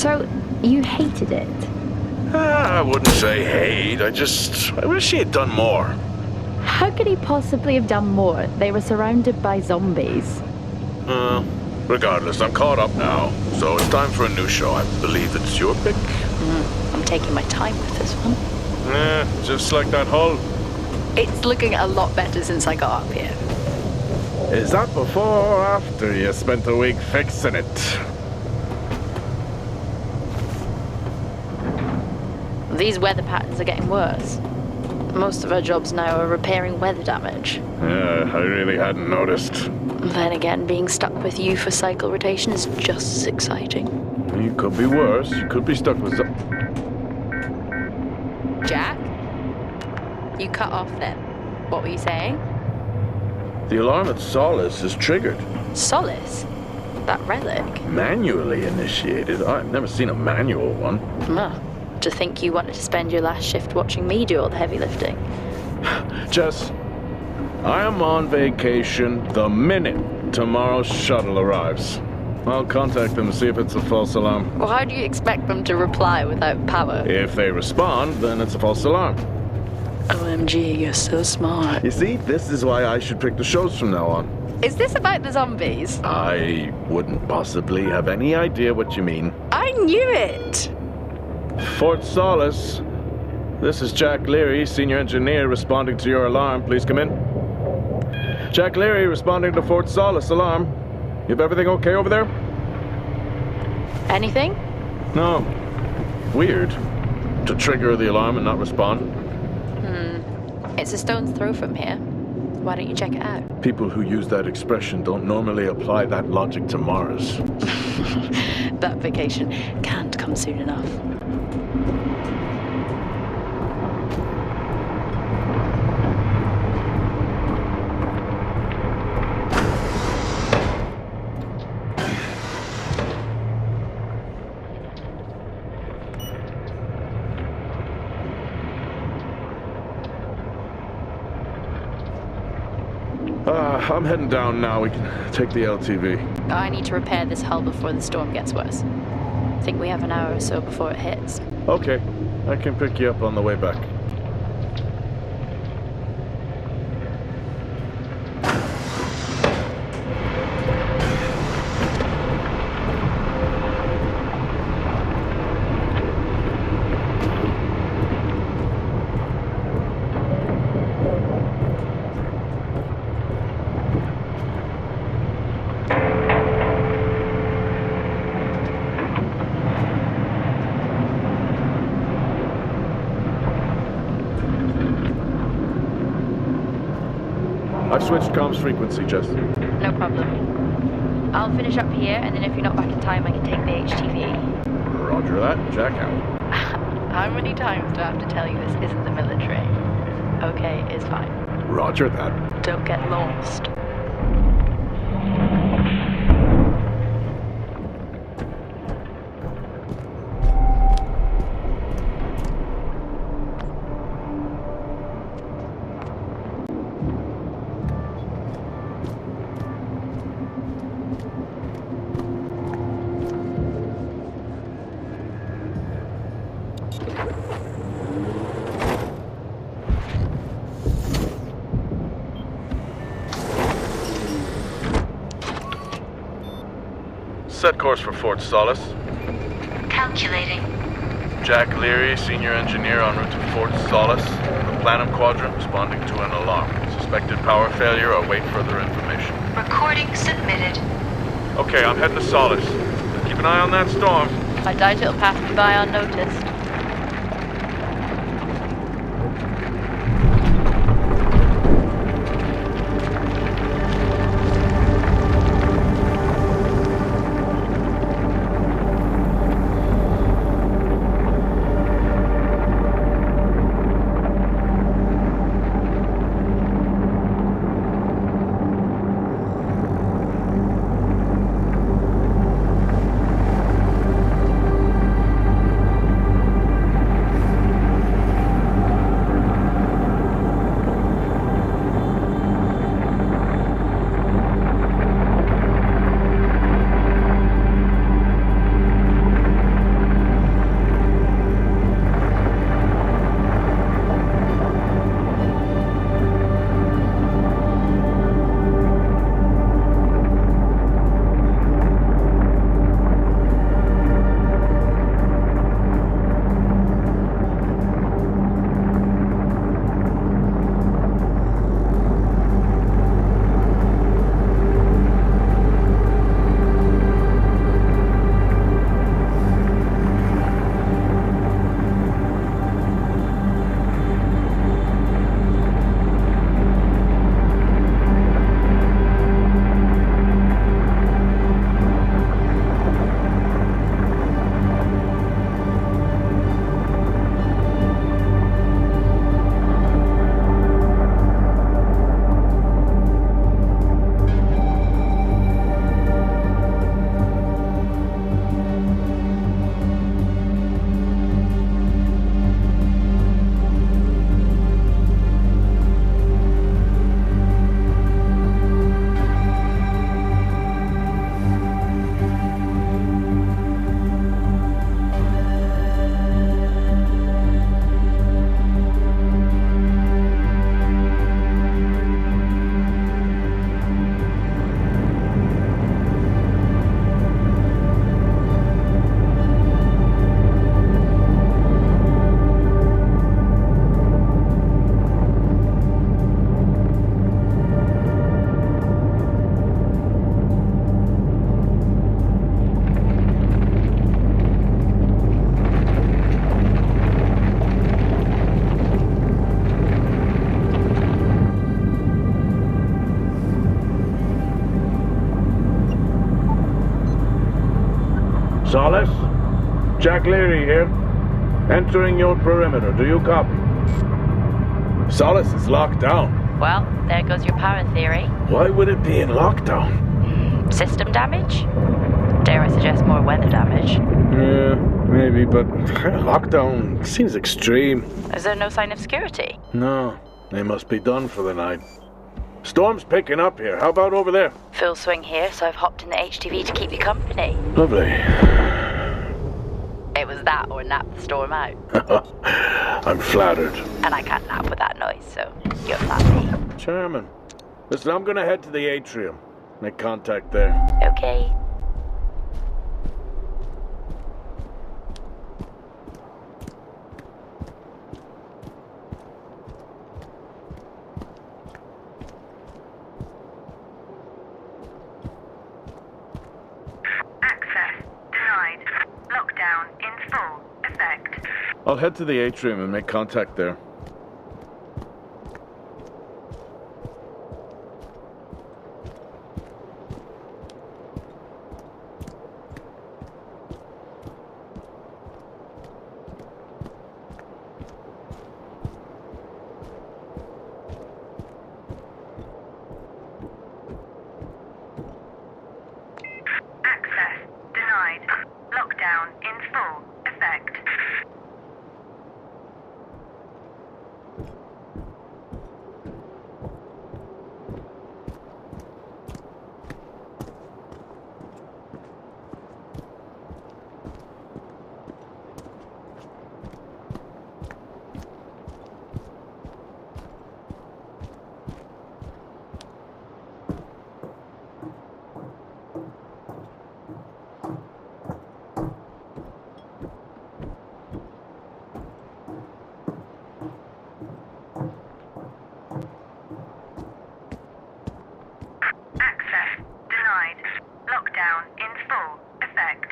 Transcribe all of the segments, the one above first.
So, you hated it? I wouldn't say hate. I wish he had done more. How could he possibly have done more? They were surrounded by zombies. Regardless, I'm caught up now. So it's time for a new show. I believe it's your pick. I'm taking my time with this one. Just like that hull. It's looking a lot better since I got up here. Is that before or after you spent a week fixing it? These weather patterns are getting worse. Most of our jobs now are repairing weather damage. Yeah, I really hadn't noticed. Then again, being stuck with you for cycle rotation is just as exciting. You could be worse. You could be stuck with Jack? You cut off then. What were you saying? The alarm at Solis is triggered. Solis? That relic? Manually initiated? I've never seen a manual one. To think you wanted to spend your last shift watching me do all the heavy lifting. Jess, I am on vacation the minute tomorrow's shuttle arrives. I'll contact them to see if it's a false alarm. Well, how do you expect them to reply without power? If they respond, then it's a false alarm. OMG, you're so smart. You see, this is why I should pick the shows from now on. Is this about the zombies? I wouldn't possibly have any idea what you mean. I knew it! Fort Solis. This is Jack Leary, senior engineer, responding to your alarm. Please come in. Jack Leary, responding to Fort Solis alarm. You have everything okay over there? Anything? No. Weird. To trigger the alarm and not respond. It's a stone's throw from here. Why don't you check it out? People who use that expression don't normally apply that logic to Mars. That vacation can't come soon enough. I'm heading down now. We can take the LTV. I need to repair this hull before the storm gets worse. I think we have an hour or so before it hits. Okay. I can pick you up on the way back. I've switched comms frequency, Jess. No problem. I'll finish up here, and then if you're not back in time, I can take the HTV. Roger that. Jack out. How many times do I have to tell you this isn't the military? Okay, it's fine. Roger that. Don't get lost. Set course for Fort Solis. Calculating. Jack Leary, senior engineer en route to Fort Solis. The Planum Quadrant responding to an alarm. Suspected power failure. Await further information. Recording submitted. Okay, I'm heading to Solis. Keep an eye on that storm. I doubt it'll pass me by unnoticed. Solis? Jack Leary here. Entering your perimeter. Do you copy? Solis is locked down. Well, there goes your power theory. Why would it be in lockdown? System damage? Dare I suggest more weather damage? Yeah, maybe, but lockdown seems extreme. Is there no sign of security? No, they must be done for the night. Storm's picking up here. How about over there? Full swing here, so I've hopped in the HTV to keep you company. Lovely. It was that or nap the storm out. I'm flattered. And I can't nap with that noise, so you're flat. Charming. Listen, I'm gonna head to the atrium. Make contact there. Okay. I'll head to the atrium and make contact there. Access denied. Lockdown in full effect. Lockdown in full effect.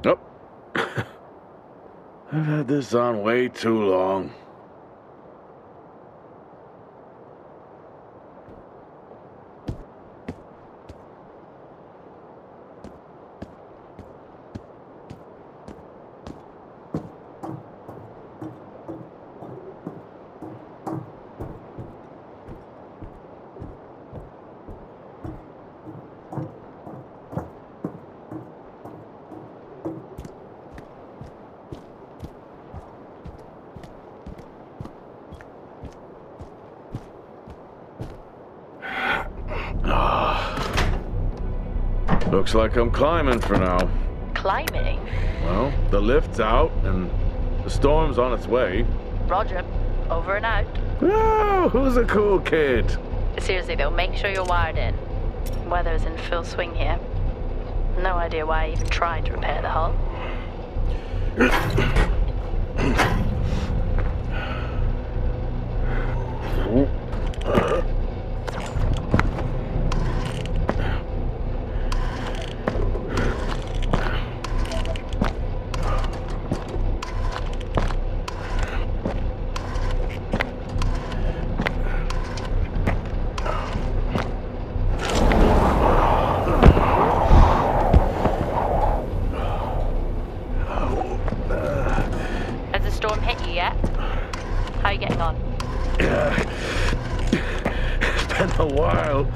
Nope. I've had this on way too long. Looks like I'm climbing for now. Climbing? Well, the lift's out and the storm's on its way. Roger. Over and out. Oh, who's a cool kid? Seriously though, make sure you're wired in. Weather's in full swing here. No idea why I even tried to repair the hull. How are you getting on? It's been a while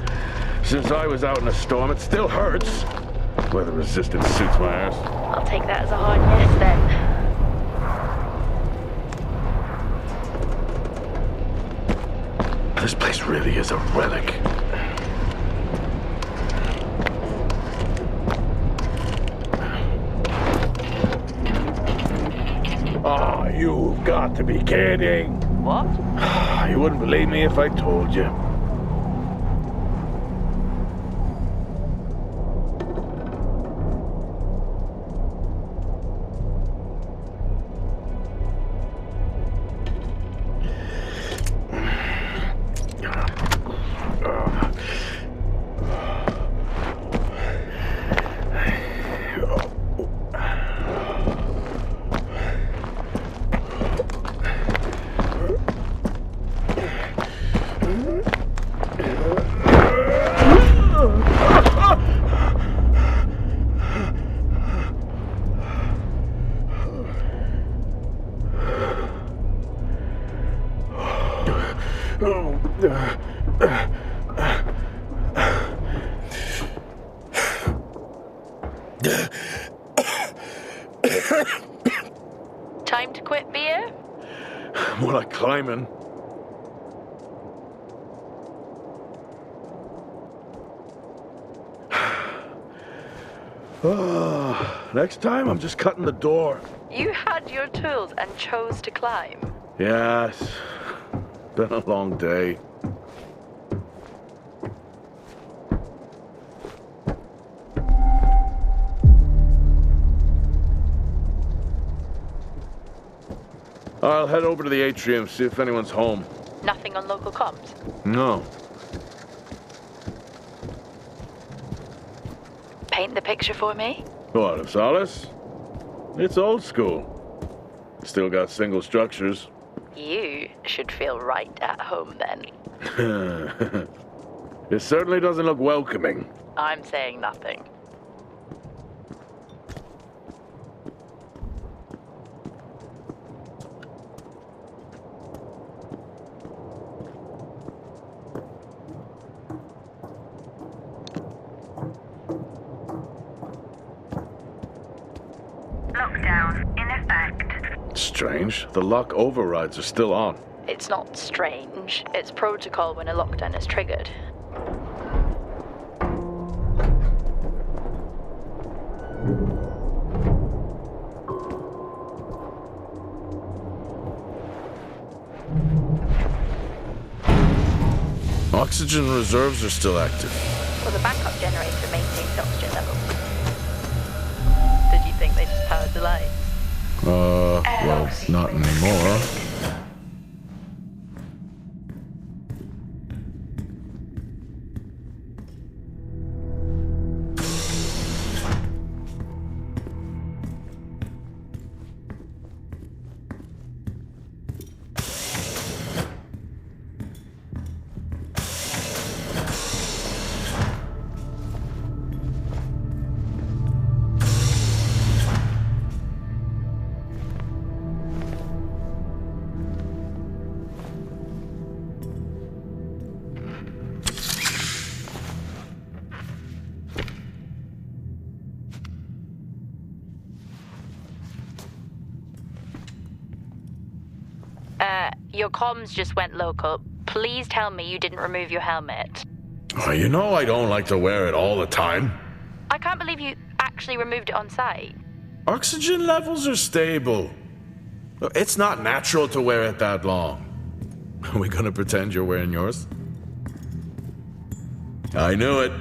since I was out in a storm. It still hurts. Weather resistance suits my ass. I'll take that as a hard yes then. This place really is a relic. Oh, you've got to be kidding. What? You wouldn't believe me if I told you. Time to quit beer? More like climbing. Next time, I'm just cutting the door. You had your tools and chose to climb. Yes. Been a long day. I'll head over to the atrium, see if anyone's home. Nothing on local comms? No. Paint the picture for me? What, of Solis? It's old school. Still got single structures. You should feel right at home then. It certainly doesn't look welcoming. I'm saying nothing. Lockdown in effect. Strange. The lock overrides are still on. It's not strange. It's protocol when a lockdown is triggered. Oxygen reserves are still active. Well, the backup generator maintains oxygen levels. Did you think they just powered the lights? Well, not anymore. Your comms just went local. Please tell me you didn't remove your helmet. You know I don't like to wear it all the time. I can't believe you actually removed it on site. Oxygen levels are stable. It's not natural to wear it that long. Are we gonna pretend you're wearing yours? I knew it.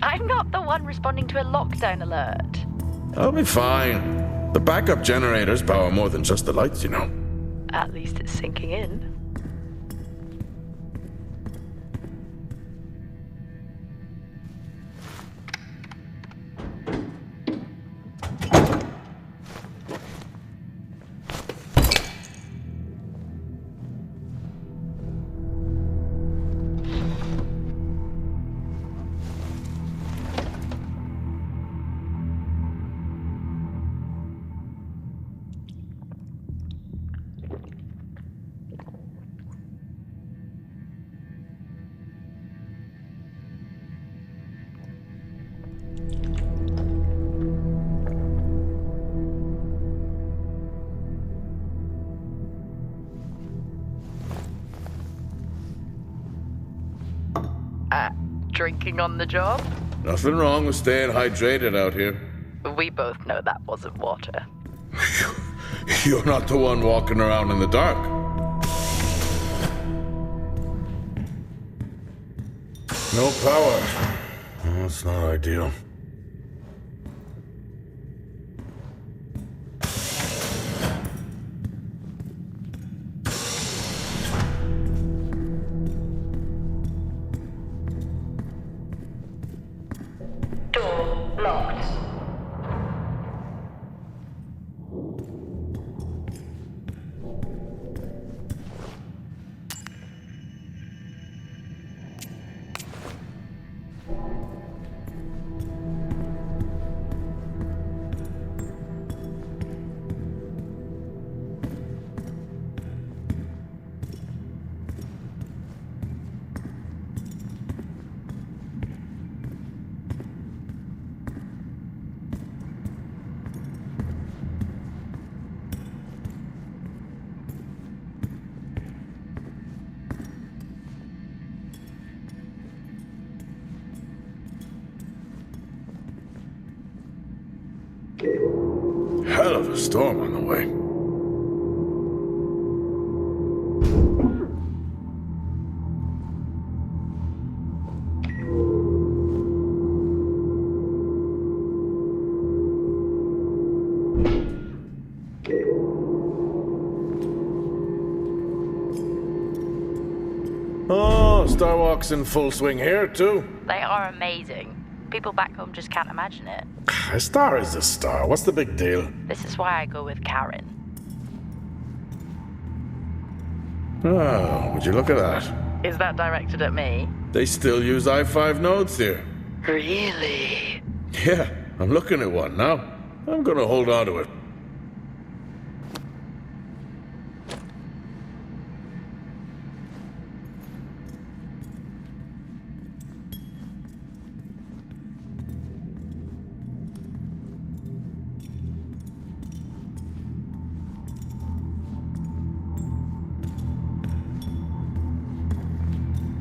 I'm not the one responding to a lockdown alert. I'll be fine. The backup generators power more than just the lights, you know. At least it's sinking in. Drinking on the job? Nothing wrong with staying hydrated out here. We both know that wasn't water. You're not the one walking around in the dark. No power. That's not ideal. Door locked. Hell of a storm on the way. Oh, Starwalk's in full swing here, too. They are amazing. People back home just can't imagine it. A star is a star. What's the big deal? This is why I go with Karen. Oh, would you look at that? Is that directed at me? They still use i5 nodes here. Really? Yeah, I'm looking at one now. I'm gonna hold on to it.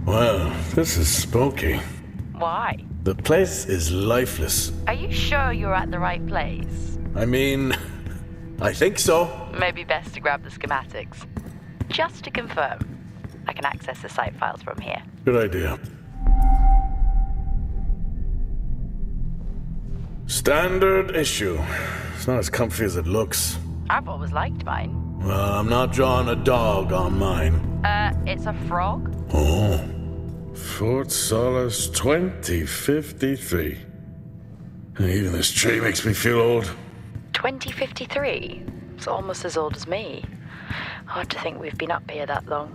Well, this is spooky. Why? The place is lifeless. Are you sure you're at the right place? I mean, I think so. Maybe best to grab the schematics. Just to confirm, I can access the site files from here. Good idea. Standard issue. It's not as comfy as it looks. I've always liked mine. Well, I'm not drawing a dog on mine. It's a frog? Oh. Fort Solis 2053. Even this tree makes me feel old. 2053? It's almost as old as me. Hard to think we've been up here that long.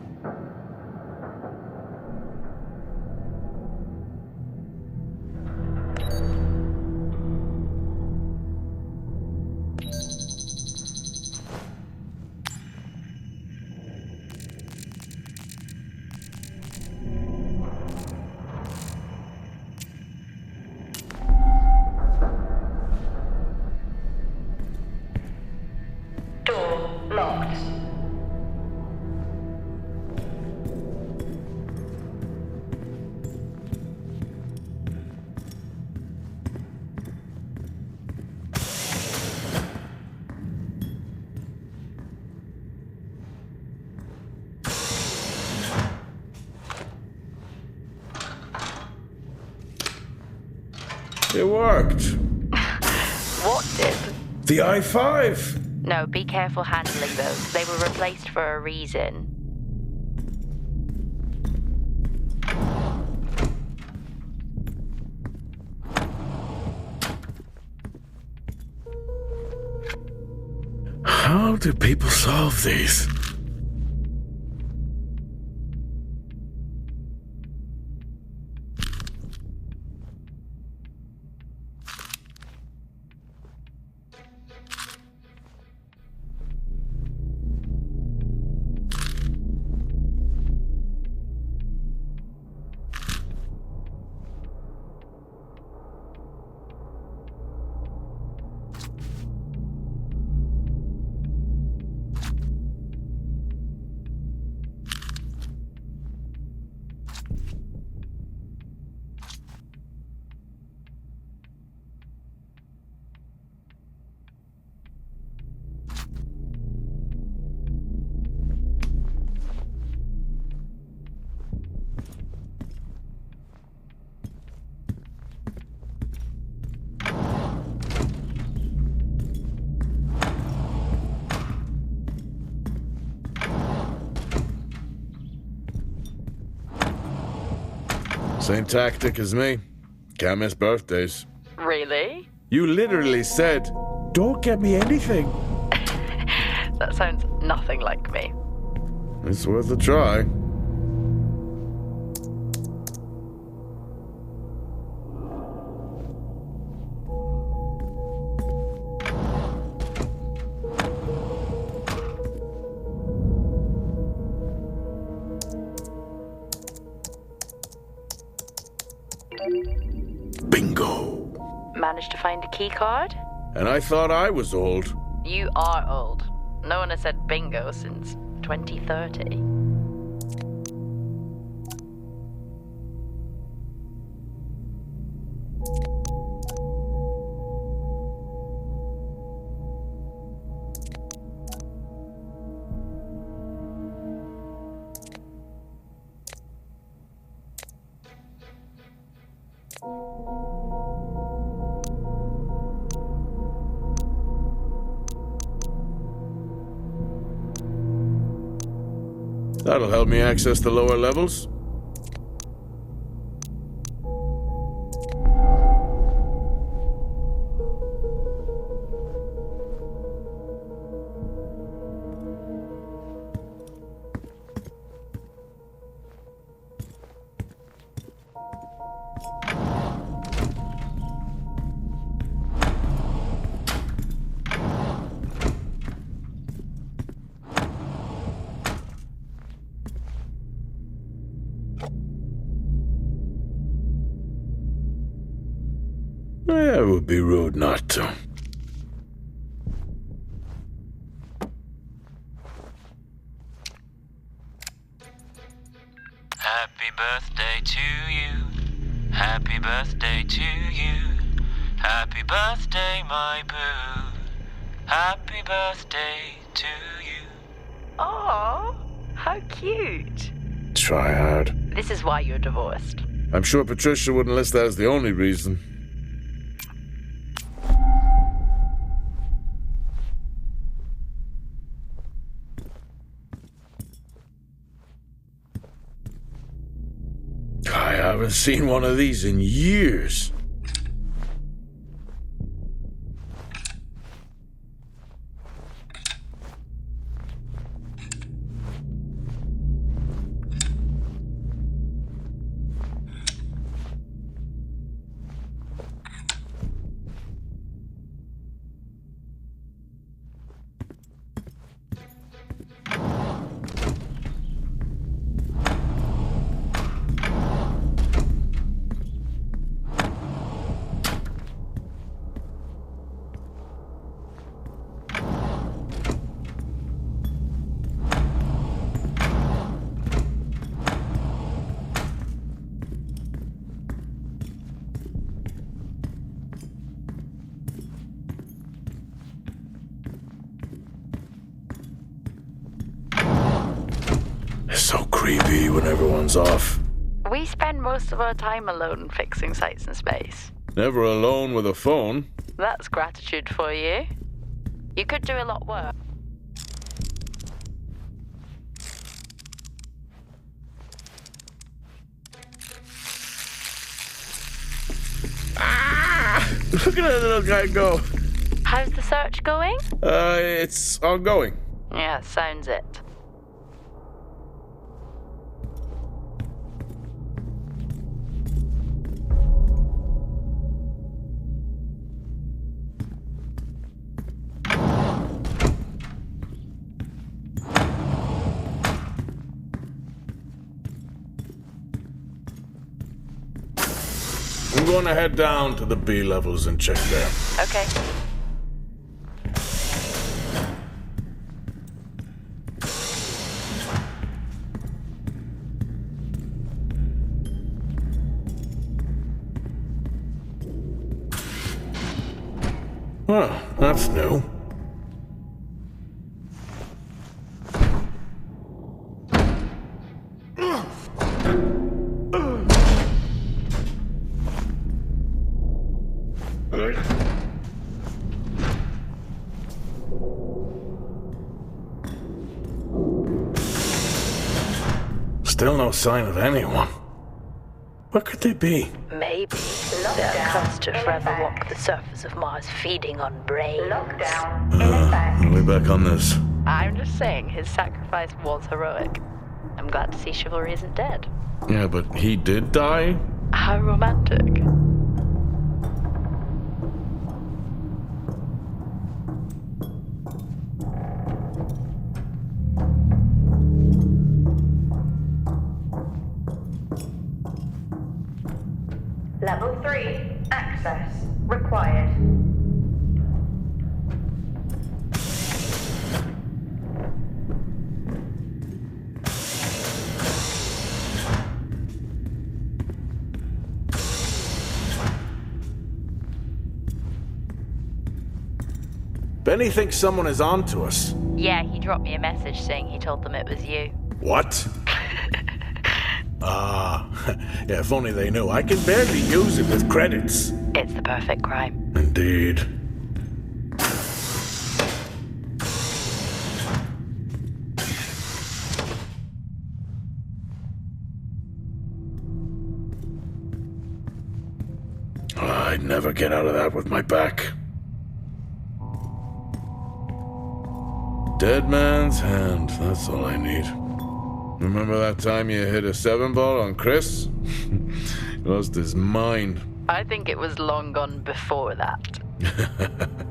Door locked. It worked. What did? The i5. No, be careful handling those. They were replaced for a reason. How do people solve these? Same tactic as me. Can't miss birthdays. Really? You literally said, "Don't get me anything." That sounds nothing like me. It's worth a try. Bingo. Managed to find a key card? And I thought I was old. You are old. No one has said bingo since 2030. That'll help me access the lower levels. It would be rude not to. Happy birthday to you. Happy birthday to you. Happy birthday, my boo. Happy birthday to you. Oh, how cute. Try hard. This is why you're divorced. I'm sure Patricia wouldn't list that as the only reason. I haven't seen one of these in years. It's so creepy when everyone's off. We spend most of our time alone fixing sights in space. Never alone with a phone. That's gratitude for you. You could do a lot worse. Look at that little guy go. How's the search going? It's ongoing. Yeah, sounds it. I'm going to head down to the B levels and check there. Okay. Well, that's new. Still no sign of anyone. Where could they be? Maybe they're cursed to forever walk the surface of Mars feeding on brains. Lockdown in effect. We're back on this. I'm just saying his sacrifice was heroic. I'm glad to see chivalry isn't dead. Yeah, but he did die? How romantic. Level 3. Access required. Benny thinks someone is on to us. Yeah, he dropped me a message saying he told them it was you. What? Yeah, if only they knew. I can barely use it with credits. It's the perfect crime. Indeed. I'd never get out of that with my back. Dead man's hand, that's all I need. Remember that time you hit a 7-ball on Chris? He lost his mind. I think it was long gone before that.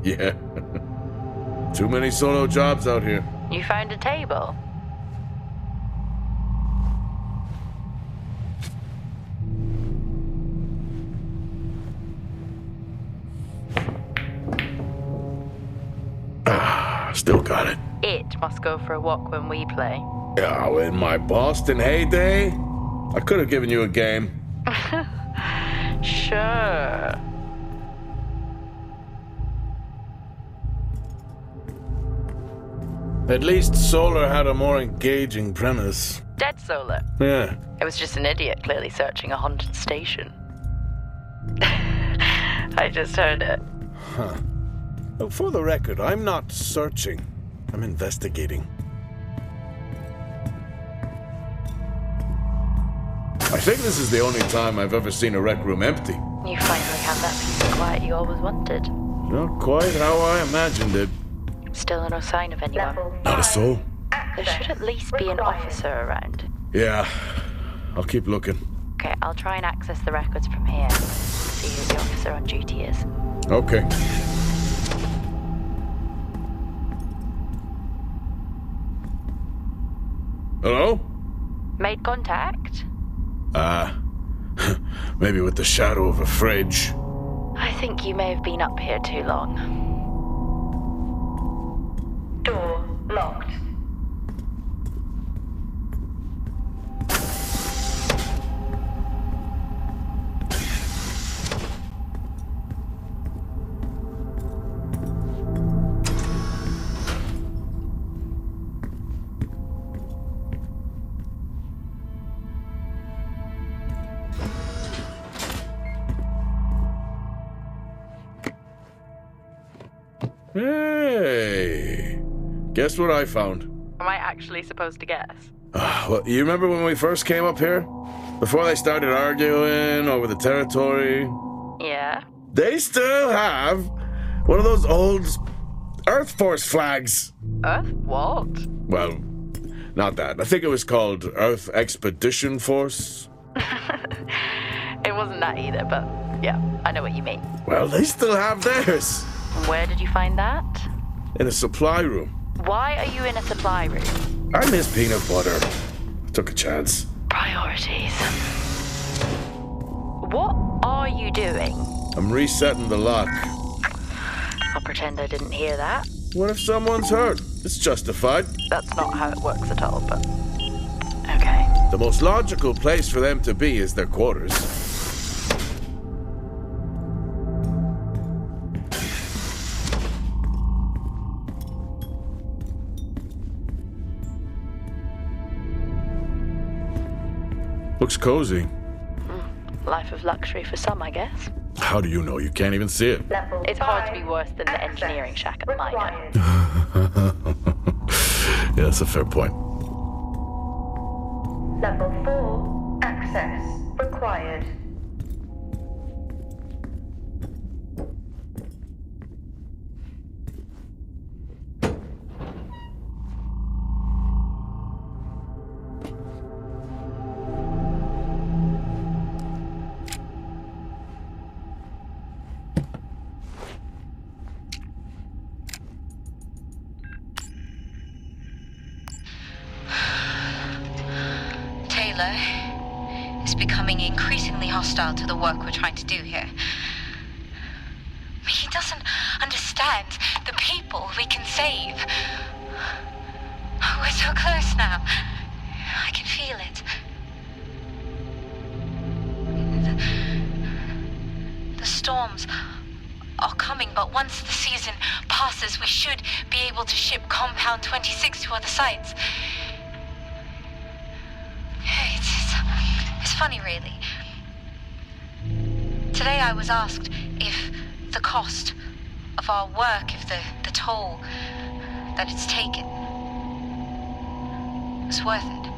Yeah. Too many solo jobs out here. You found a table? Still got it. It must go for a walk when we play. Oh, in my Boston heyday, I could have given you a game. Sure. At least Solar had a more engaging premise. Desolate. Yeah. It was just an idiot clearly searching a haunted station. I just heard it. Huh. Well, for the record, I'm not searching. I'm investigating. I think this is the only time I've ever seen a rec room empty. You finally have that peace and quiet you always wanted. Not quite how I imagined it. Still no sign of anyone. Not a soul. There should at least be an officer around. Yeah, I'll keep looking. Okay, I'll try and access the records from here. See who the officer on duty is. Okay. Hello? Made contact? Maybe with the shadow of a fridge. I think you may have been up here too long. Door locked. Hey! Guess what I found? Am I actually supposed to guess? Well, you remember when we first came up here? Before they started arguing over the territory? Yeah? They still have one of those old Earth Force flags. Earth what? Well, not that. I think it was called Earth Expedition Force. It wasn't that either, but yeah, I know what you mean. Well, they still have theirs. And where did you find that? In a supply room. Why are you in a supply room? I miss peanut butter. Took a chance. Priorities. What are you doing? I'm resetting the lock. I'll pretend I didn't hear that. What if someone's hurt? It's justified. That's not how it works at all, but... Okay. The most logical place for them to be is their quarters. Looks cozy. Life of luxury for some, I guess. How do you know? You can't even see it. Level It's hard to be 5, worse than the access engineering shack at mine. required. Yeah, that's a fair point. Level 4, access required. Taylor is becoming increasingly hostile to the work we're trying to do here. He doesn't understand the people we can save. We're so close now. I can feel it. The storms are coming, but once the season passes, we should be able to ship Compound 26 to other sites. It's funny, really. Today I was asked if the cost of our work, if the toll that it's taken was worth it.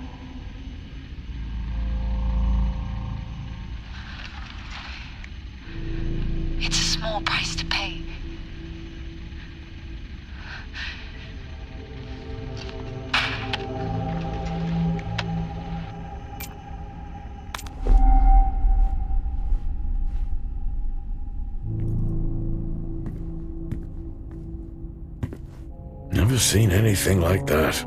Never seen anything like that.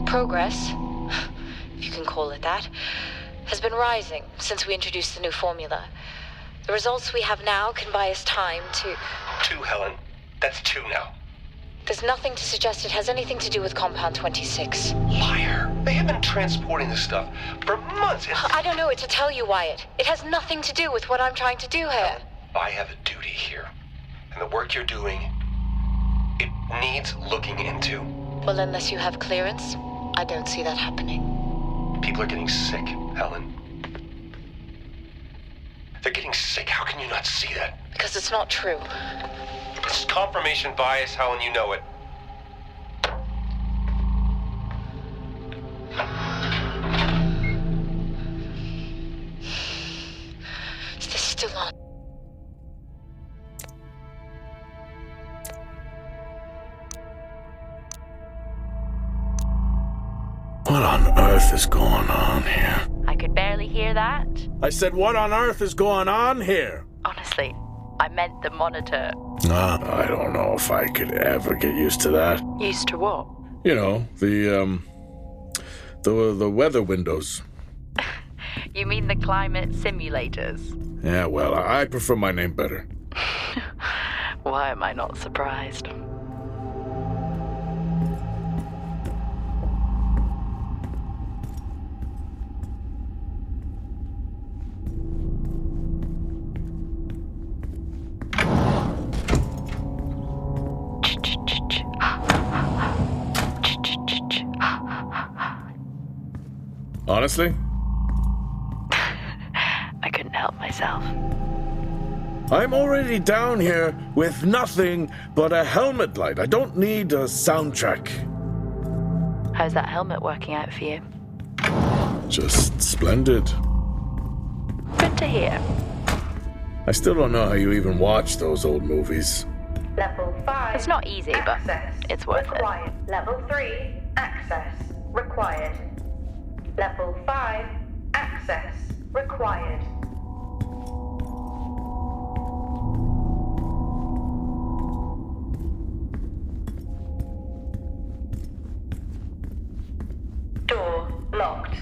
Progress, if you can call it that, has been rising since we introduced the new formula. The results we have now can buy us time to... 2, Helen. That's 2 now. There's nothing to suggest it has anything to do with Compound 26. Liar. They have been transporting this stuff for months. I don't know what to tell you, Wyatt. It has nothing to do with what I'm trying to do here. I have a duty here. And the work you're doing, it needs looking into. Well, unless you have clearance, I don't see that happening. People are getting sick, Helen. They're getting sick. How can you not see that? Because it's not true. It's confirmation bias, Helen. You know it. Is this still on? What on earth is going on here? I could barely hear that. I said, what on earth is going on here? Honestly, I meant the monitor. I don't know if I could ever get used to that. Used to what? You know, the weather windows. You mean the climate simulators? Yeah, well, I prefer my name better. Why am I not surprised? Honestly? I couldn't help myself. I'm already down here with nothing but a helmet light. I don't need a soundtrack. How's that helmet working out for you? Just splendid. Good to hear. I still don't know how you even watch those old movies. Level 5. It's not easy, but access it's worth it. required. Level 3. Access required. Level 5. Access required. Door locked.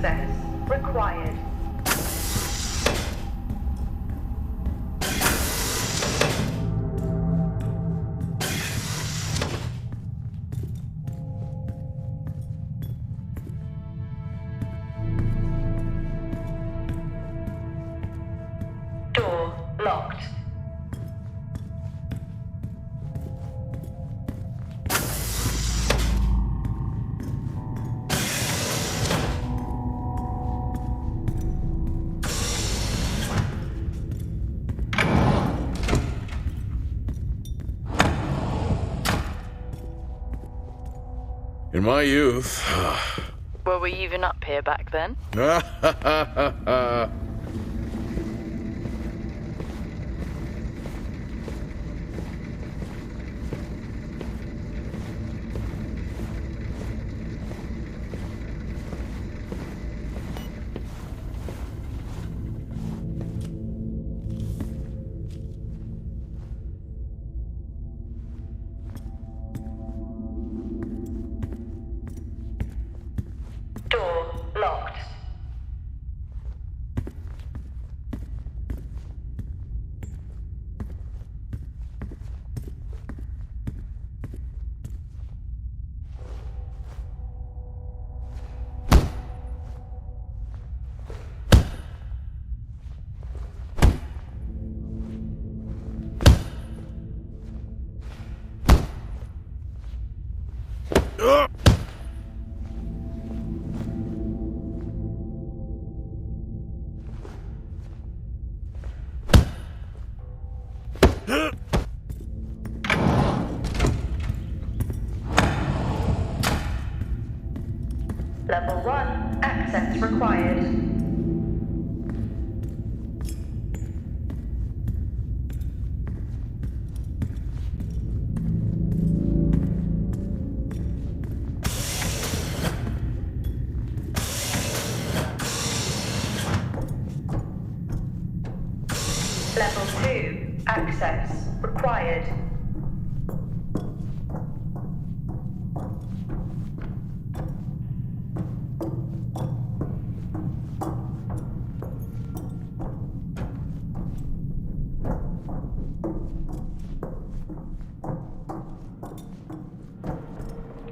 access required. Door locked. In my youth... Were we even up here back then? Door locked. Level 1 access required. Level 2 access required.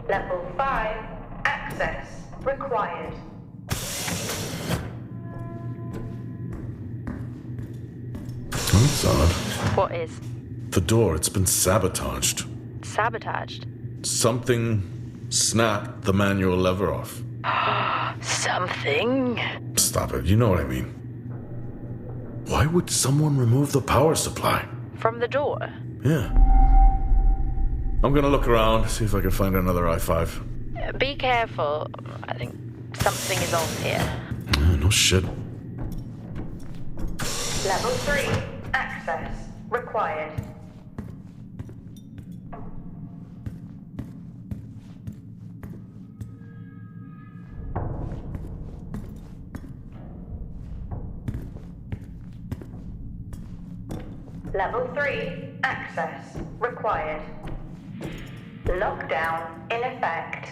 Level 5 access required. That's odd. What is? The door, it's been sabotaged. Sabotaged? Something snapped the manual lever off. Something? Stop it, you know what I mean. Why would someone remove the power supply? From the door? Yeah. I'm gonna look around, see if I can find another i5. Be careful. I think something is off here. No shit. Level 3 access required. Level 3 access required. Lockdown in effect.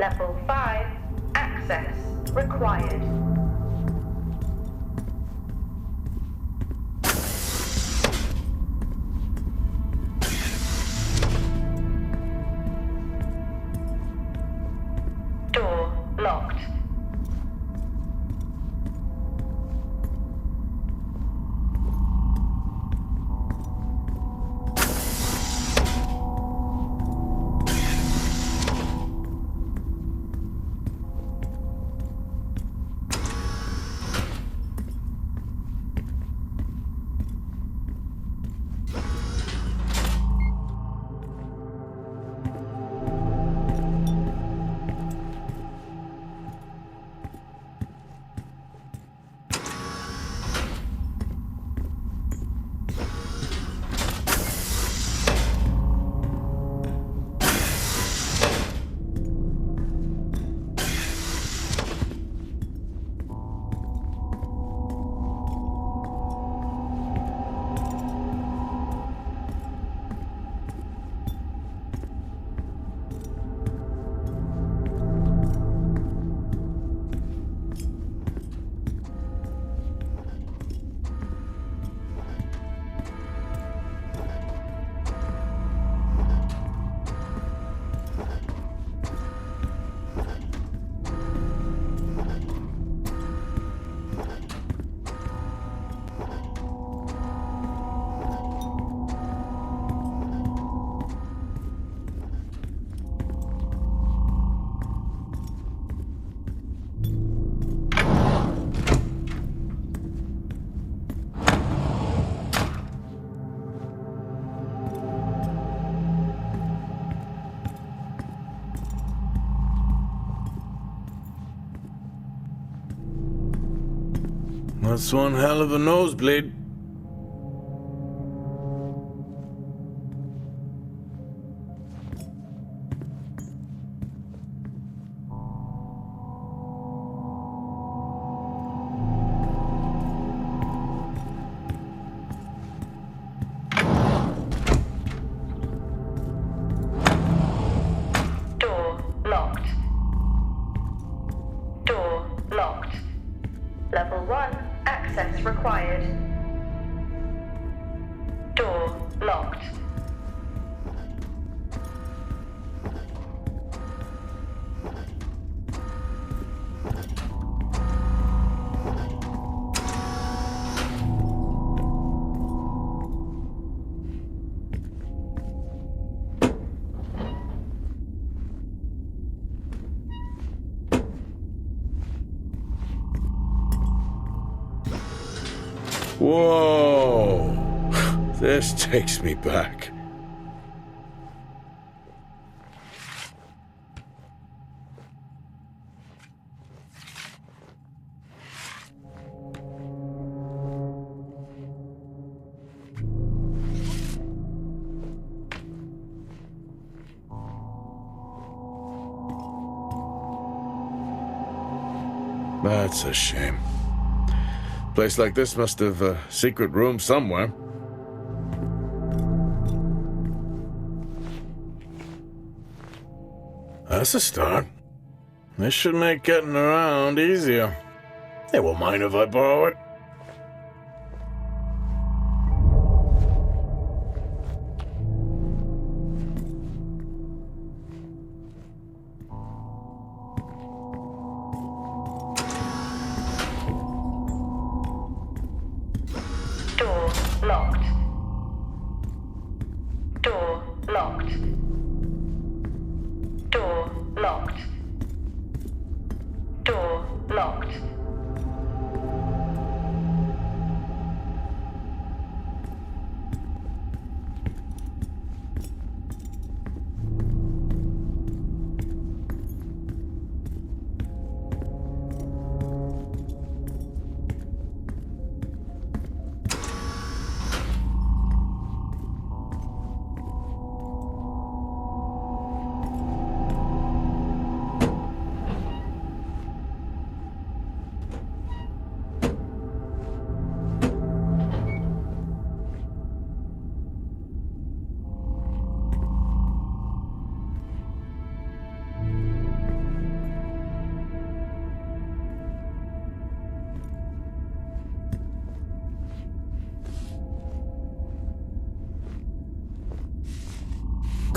Level 5. Access required. Door locked. That's one hell of a nosebleed. Door locked. Door locked. Level 1. Access required. Door locked. Whoa! This takes me back. That's a shame. Place like this must have a secret room somewhere. That's a start. This should make getting around easier. They won't mind if I borrow it. Door locked. Door locked. Door locked. Door locked.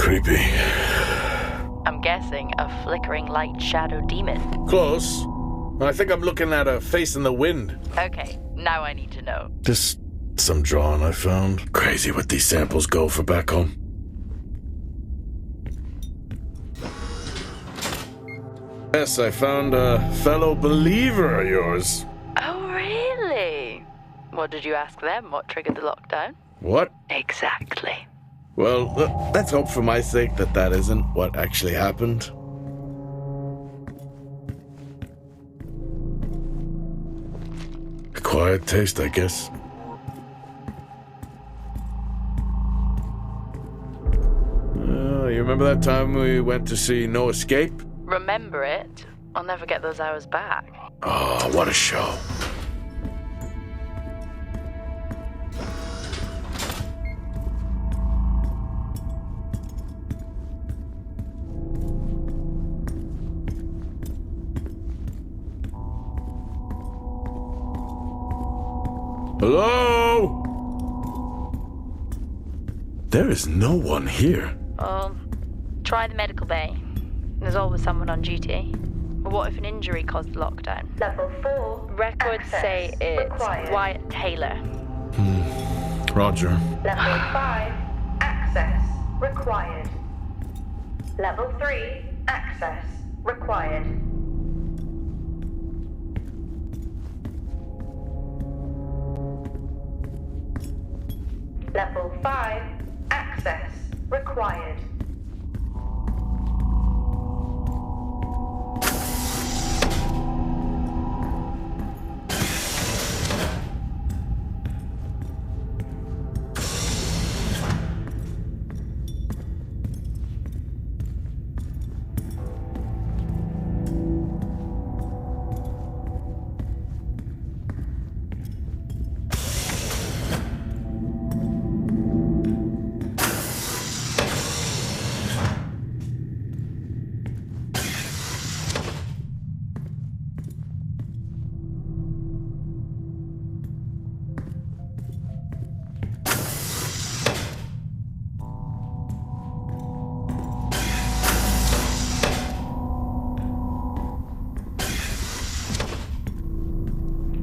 creepy. I'm guessing a flickering light shadow demon. Close. I think I'm looking at a face in the wind. Okay, now I need to know. Just some drawing I found. Crazy what these samples go for back home. Yes, I found a fellow believer of yours. Oh, really? What did you ask them? What triggered the lockdown? What? Exactly. Well, let's hope for my sake that isn't what actually happened. Acquired taste, I guess. You remember that time we went to see No Escape? Remember it? I'll never get those hours back. Oh, what a show. Hello? There is no one here. Try the medical bay. There's always someone on duty. But what if an injury caused the lockdown? Level 4. Records say it's required. Wyatt Taylor. Roger. Level 5. Access required. Level 3. Access required. Level 5. Access required.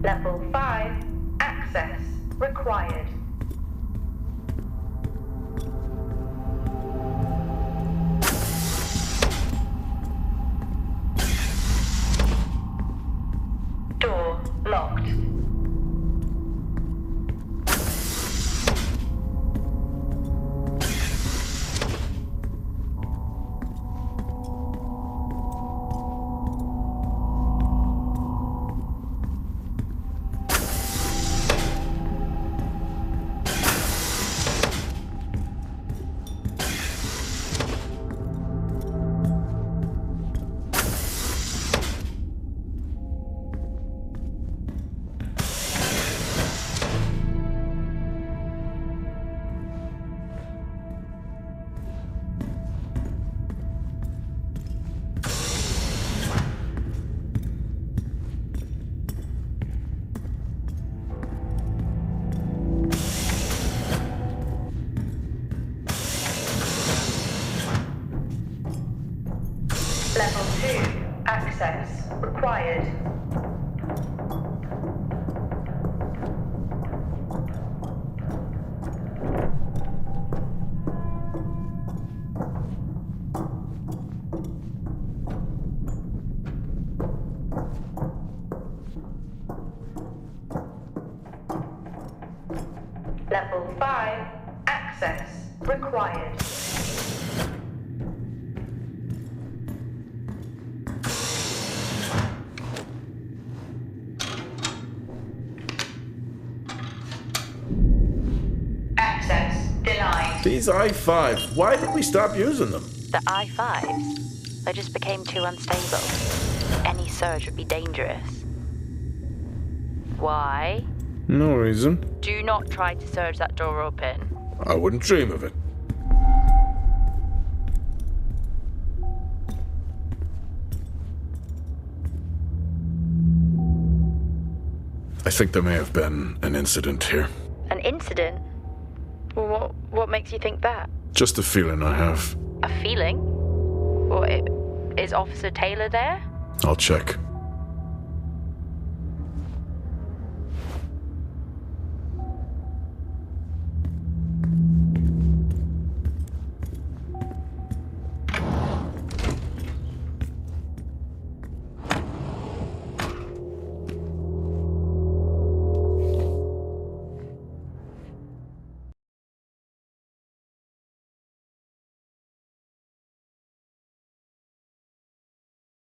Level 5. Access required. Door locked. Level 2. Access required. Level 5. Access required. Access denied. These i5s, why did we stop using them? The I-5s, they just became too unstable. Any surge would be dangerous. Why? No reason. Do not try to surge that door open. I wouldn't dream of it. I think there may have been an incident here. An incident? What makes you think that? Just a feeling I have. A feeling? Or is Officer Taylor there? I'll check.